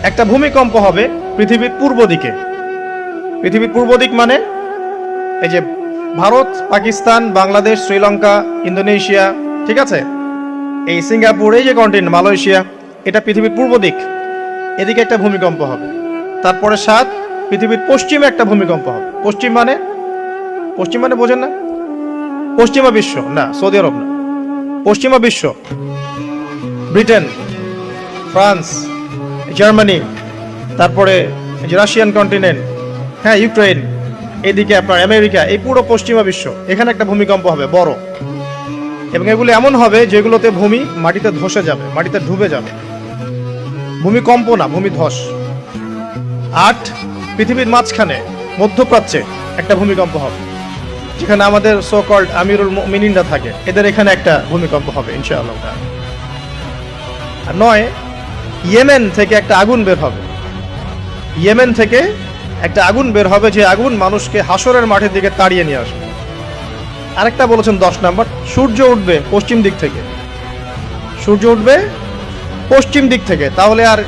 একটা ভূমিকম্প হবে পৃথিবীর পূর্ব দিকে। পৃথিবীর পূর্ব দিক মানে এই যে ভারত, পাকিস্তান, বাংলাদেশ, শ্রীলঙ্কা, ইন্দোনেশিয়া, ঠিক আছে, এই সিঙ্গাপুর, এই যে কন্টিনেন্ট মালয়েশিয়া, এটা পৃথিবীর পূর্ব দিক। এদিকে একটা ভূমিকম্প হবে। তারপরে 7 পৃথিবীর পশ্চিমে একটা ভূমিকম্প হবে। পশ্চিম মানে বোঝেন না? পশ্চিমা বিশ্ব না, সৌদি আরব না, পশ্চিমা বিশ্ব, ব্রিটেন, ফ্রান্স, জার্মানি, তারপরে যে রাশিয়ান কন্টিনেন্ট, হ্যাঁ, ইউক্রেন, এদিকে আপনার আমেরিকা, এই পুরো পশ্চিমা বিশ্ব, এখানে একটা ভূমিকম্প হবে বড়। এবং এগুলো এমন হবে যেগুলোতে ভূমি মাটিতে ধসে যাবে, মাটিতে ডুবে যাবে। ভূমিকম্প না, ভূমিধস। 8 পৃথিবীর মাঝখানে মধ্যপ্রাচ্যে একটা ভূমিকম্প হবে, যেখানে আমাদের সো কল্ড আমিরুল মুমিনিনরা থাকে, এদের এখানে একটা ভূমিকম্প হবে ইনশাআল্লাহ। আর 9 ইয়েমেন থেকে একটা আগুন বের হবে। ইয়েমেন থেকে একটা আগুন বের হবে, যে আগুন মানুষকে হাসরের মাঠের দিকে তাড়িয়ে নিয়ে আসবে। আরেকটা বলেছেন 10 নাম্বার, সূর্য উঠবে পশ্চিম দিক থেকে। সূর্য উঠবে পশ্চিম দিক থেকে, তাহলে আর